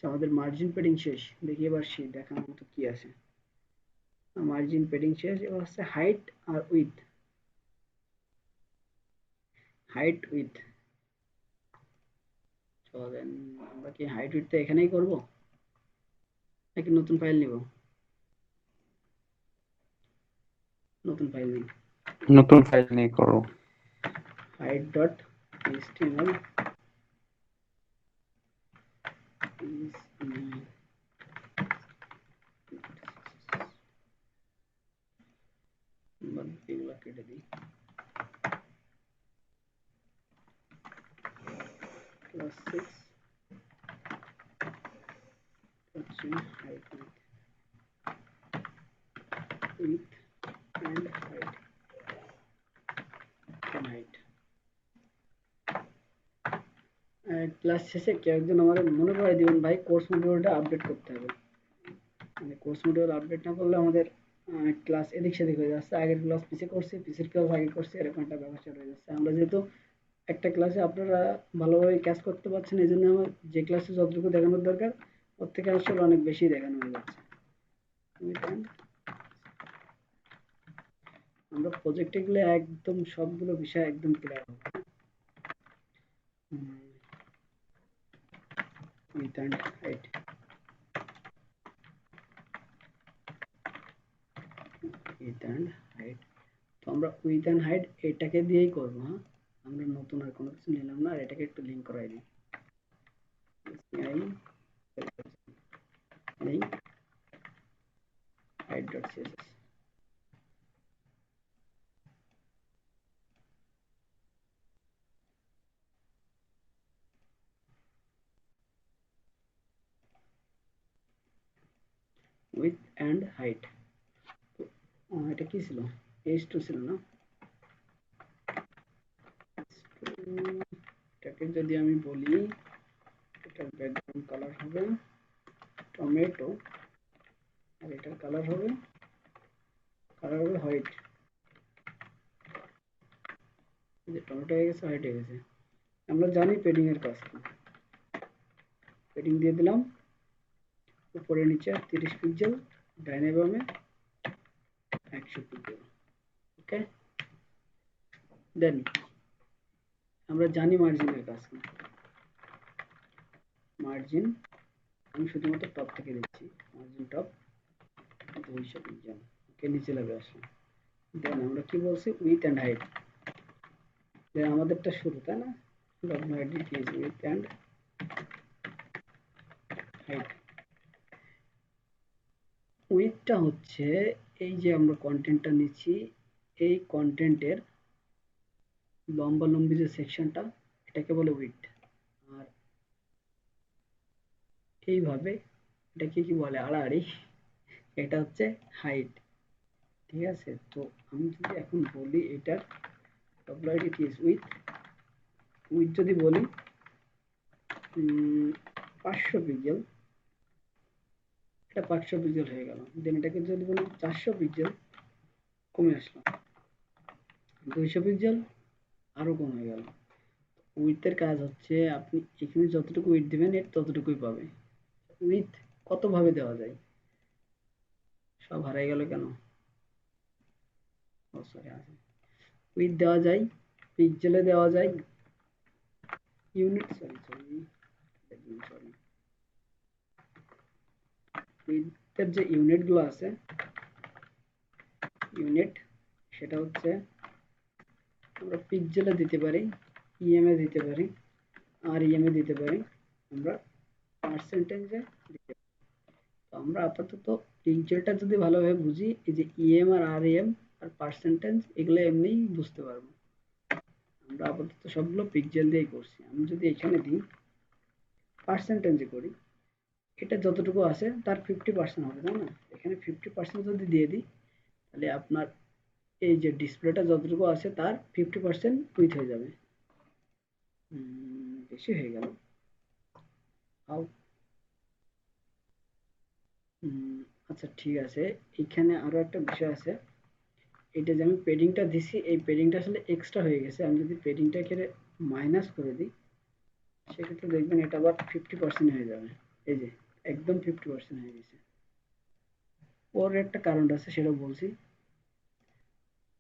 আমাদের margin padding শেষ, দেখি এবার সেই দেখার মতো কি আছে। মার্জিন পেডিং শেষ, এবার হচ্ছে হাইট আর উইথ। হাইট উইথ, চলেন আমরা কি হাইট উইথটা এখানেই করব নাকি নতুন ফাইল নিব? নতুন ফাইল নিই। নতুন ফাইল নিয়ে করো। হাইট ডট html এগুলো কেটে দিই। ক্লাস 6 হচ্ছে height with and height. Class শেষে কেউ একজন আমাদের মনে করে দিবেন ভাই কোর্স মডিউলটা আপডেট করতে হবে। মানে কোর্স মডিউল আপডেট না করলে আমাদের ক্লাস এদিক সেদিক হয়ে যাচ্ছে। আগের ক্লাস পিছিয়ে করছি, পিছিয়ে ক্লাস আগে করছি, এরকম একটা ব্যবস্থা হয়ে যাচ্ছে। আমরা যেহেতু একটা ক্লাসে আপনারা ভালোভাবে ক্যাচ করতে পারছেন, এই জন্য আমার যে ক্লাসে যতটুকু দেখানোর দরকার ওর থেকে আসলে অনেক বেশি দেখানো হয়ে যাচ্ছে। আমরা প্রজেক্টে গেলে একদম সবগুলো বিষয় একদম ক্লিয়ার হবে। width and height, width and height। তো আমরা width and height এটাকে দিয়েই করব। হ্যাঁ, আমরা নতুন আর কোনো কিছু নিলাম না, আর এটাকে একটু লিংক করাই দিই। link height.css, width and height। এটা কি ছিল? h2 ছিল না? এটাকে যদি আমি বলি, এটার ব্যাকগ্রাউন্ড কালার হবে টমেটো, আর এটার কালার হবে হোয়াইট। যে টমেটো হয়ে গেছে, হোয়াইট হয়ে গেছে। আমরা জানি পেডিং এর কাজ কি। পেডিং দিয়ে দিলাম উপরে নিচে 30 পিক্সেল, ডাইনে বামে 100 পিক্সেল। ওকে, দেন আমরা জানি মার্জিনের কাজ কি। মার্জিন আমি শুধুমাত্র টপ থেকে দিচ্ছি, মার্জিন টপ 200 পিক্সেল। ওকে, নিচে লাগবে আসলে। দেন আমরা কি বলছি, উইথ অ্যান্ড হাইট। দেন আমাদেরটা শুরু, তাই না? With and height. উইথটা হচ্ছে এই যে আমরা কন্টেন্টটা নিচ্ছি, এই কন্টেন্টের লম্বালম্বি যে সেকশনটা, এটাকে বলে উইথ। আর এইভাবে এটাকে কি বলে, আড়াআড়ি, এটা হচ্ছে হাইট। ঠিক আছে, তো আমি যদি এখন বলি এটার উইথ, উইথ যদি বলি 500 পিক্সেল, এটা 500 পিক্সেল হয়ে গেল। দেন এটাকে যদি বলি 400 পিক্সেল, কমে আসলো 200 পিক্সেল, আরো কম হয়ে গেল। উইথের কাজ হচ্ছে আপনি এখানে যতটুকু উইথ দিবেন এর ততটুকুই পাবে। উইথ কত ভাবে দেওয়া যায়? সব হারাই গেল কেন? ও সরি, আছে। উইথ দেওয়া যায়, পিক্সেলে দেওয়া যায়, ইউনিট, সরি সরি সরি, উইথের যে ইউনিটগুলো আছে, ইউনিট সেটা হচ্ছে আমরা পিক্সেলে দিতে পারি, ইএমএ দিতে পারি, আর ইএমএ দিতে পারি, আমরা পার্সেন্টেজে দিতে পারি। তো আমরা আপাতত পিক্সেলটা যদি ভালোভাবে বুঝি, এই যে ইএম আর আর এম আর পার্সেন্টেজ, এগুলো এমনিই বুঝতে পারবো। আমরা আপাতত সবগুলো পিক্সেল দিয়েই করছি। আমি যদি এখানে দিই পার্সেন্টেজে করি, এটা যতটুকু আছে তার 50% হবে, তাই না? এখানে 50% যদি দিয়ে দিই, তাহলে আপনার এই যে ডিসপ্লেটা যতটুকু আছে তার 50% উইথ হয়ে যাবে। বেশি হয়ে গেল। হাউ? আচ্ছা ঠিক আছে, এখানে আরো একটা বিষয় আছে। এটা যে আমি পেডিংটা দিছি, এই পেডিংটা আসলে এক্সট্রা হয়ে গেছে। আমি যদি পেডিংটা এখানে মাইনাস করে দিই, সেক্ষেত্রে দেখবেন এটা আবার 50% হয়ে যাবে। এই যে একদম 50% হয়ে গেছে। ওর একটা কারণ আছে সেটা বলছি।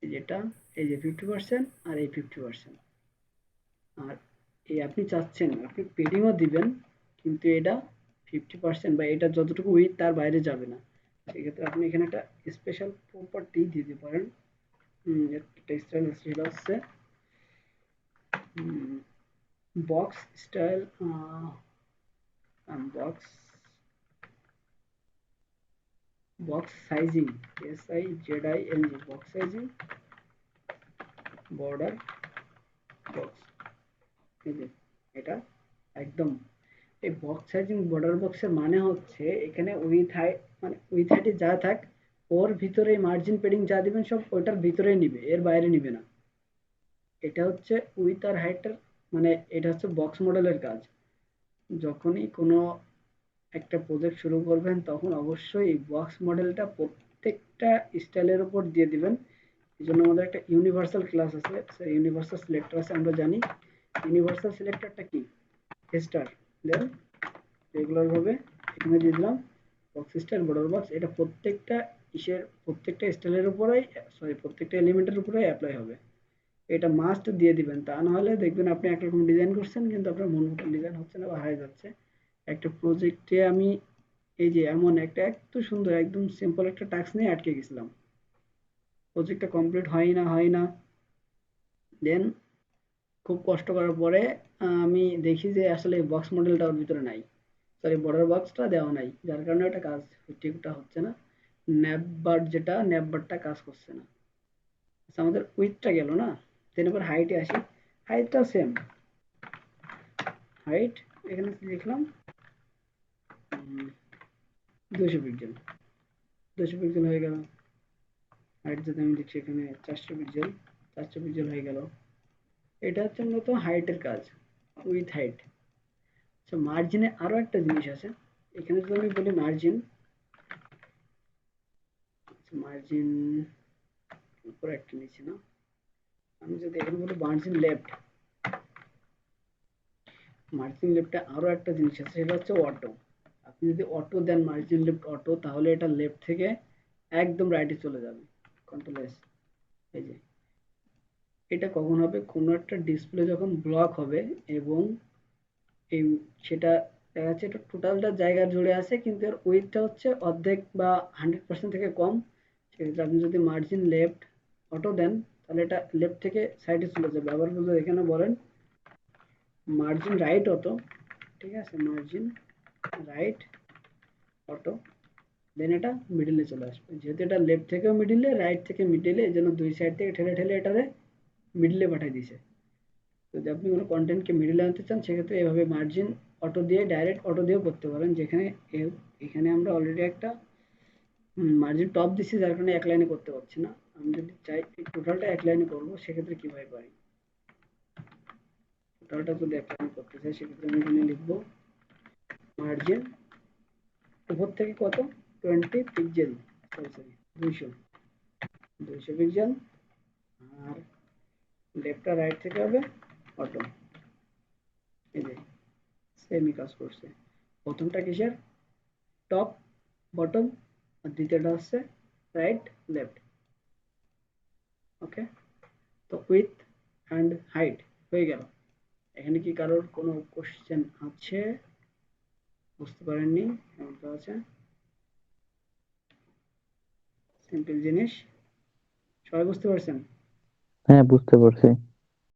এই যেটা, এই যে 50% আর এই 50%। আর এই আপনি চাচ্ছেন আপনি পেডিংও দিবেন, কিন্তু এটা 50% বা এটা যতটুকু উইথ তার বাইরে যাবে না। সেক্ষেত্রে আপনি এখানে একটা স্পেশাল প্রপার্টি দিতে পারেন। একটা স্টাইল আছে, সেটা হচ্ছে box style, box box sizing, SIZING, box sizing border box. এই যে এটা একদম, এই বক্স সাইজিং বর্ডার বক্সের মানে হচ্ছে এখানে উইথ হাইট, মানে উইথ হাইটে যা থাক ওর ভিতরে মার্জিন পেডিং যা দিবেন সব ওটার ভিতরে নিবে, এর বাইরে নিবে না। এটা হচ্ছে উইথ আর হাইটের, মানে এটা হচ্ছে বক্স মডেলের কাজ। যখনই কোনো একটা প্রজেক্ট শুরু করবেন তখন অবশ্যই এই বক্স মডেলটা প্রত্যেকটা স্টাইলের উপর দিয়ে দিবেন। এই জন্য আমাদের একটা ইউনিভার্সাল ক্লাস আছে, ইউনিভার্সাল সিলেক্টর আছে, আমরা জানি ইউনিভার্সাল সিলেক্টরটা কি, স্টার, দেন রেগুলার ভাবে এখানে দিয়ে দিলাম বক্স স্টাইল বর্ডার বক্স। এটা প্রত্যেকটা প্রত্যেকটা স্টাইলের উপরেই, সরি প্রত্যেকটা এলিমেন্টের উপরেই অ্যাপ্লাই হবে। এটা মাস্ট দিয়ে দিবেন, তা না হলে দেখবেন আপনি একরকম ডিজাইন করছেন কিন্তু আপনার মন মতন ডিজাইন হচ্ছে না বা হারিয়ে যাচ্ছে। একটা প্রজেক্টে আমি এই যে এমন একটা এত সুন্দর একদম সিম্পল একটা টাস্ক নিয়ে আটকে গেছিলাম, প্রজেক্টটা কমপ্লিট হয় না। দেন খুব কষ্ট করার পরে আমি দেখি যে আসলে বক্স মডেলটা ওর ভিতরে নাই, সরি বর্ডার বক্সটা দেওয়া নাই, যার কারণে ওটা কাজ ঠিকঠাক হচ্ছে না। ন্যাপবারটা কাজ করছে না। আচ্ছা, আমাদের উইথটা গেল না। দেন এবার হাইটে আসি, হাইটটা সেম, হাইট এখানে লিখলাম 200 পিক্সেল, 200 পিক্সেল হয়ে গেল। হাইট যদি আমি লিখছি এখানে 400 পিক্সেল, 400 পিক্সেল হয়ে গেল। এটা হচ্ছে মূলত হাইটের কাজ, উইথ হাইট। আচ্ছা, মার্জিনে আরো একটা জিনিস আছে। এখানে যদি আমি বলি মার্জিন, মার্জিন উপরে একটা নিচে না, আমি যদি এখানে বলি মার্জিন লেফট, মার্জিন লেফটে আরো একটা জিনিস আছে, সেটা হচ্ছে অটো। আপনি যদি অটো দেন, মার্জিন লেফট অটো, তাহলে এটা লেফট থেকে একদম রাইটে চলে যাবে। কন্ট্রোল এস, এই যে এটা কখন হবে, কোনো একটা ডিসপ্লে যখন ব্লক হবে এবং এই সেটা দেখা যাচ্ছে এটা টোটালটা জায়গা জুড়ে আছে কিন্তু এর উইথটা হচ্ছে অর্ধেক বা 100% থেকে কম। সেক্ষেত্রে আপনি যদি মার্জিন লেফট অটো দেন তাহলে এটা লেফট থেকে সাইডে চলে যাবে। আবার যদি এখানে বলেন মার্জিন রাইট অটো, ঠিক আছে, মার্জিন রাইট অটো, দেন এটা মিডিলে চলে আসবে। যেহেতু এটা লেফট থেকেও মিডিলে, রাইট থেকে মিডিলে, এই জন্য দুই সাইড থেকে ঠেলে ঠেলে এটারে মিডিলে পাঠিয়ে দিছে। যদি আপনি কোনো কন্টেন্টকে মিডিলে আনতে চান সেক্ষেত্রে এভাবে মার্জিন অটো দিয়ে, ডাইরেক্ট অটো দিয়েও করতে পারেন। যেখানে এখানে আমরা অলরেডি একটা মার্জিন টপ দিচ্ছি, যার কারণে এক লাইনে করতে পারছি না। আমি যদি চাই টোটালটা এক লাইনে করবো, সেক্ষেত্রে কিভাবে পারি, টোটালটা যদি এক লাইনে করতে চাই সেক্ষেত্রে আমি এখানে লিখবো মার্জিন উপর থেকে কত, 20 পিক্সেল, সরি সরি 200 পিক্সেল, আর লেফট আর রাইট থেকে হবে অটো। এই যে সেমই কাজ করছে। প্রথমটা কিসের, টপ বটম, আর দ্বিতীয়টা হচ্ছে রাইট লেফট। ওকে, তো উইথ অ্যান্ড হাইট হয়ে গেল। এখানে কি কারোর কোনো কোশ্চেন আছে, বুঝতে পারেননি এমনটা আছে, সিম্পল জিনিস, সবাই বুঝতে পারছেন? হ্যাঁ, বুঝতে পারছি।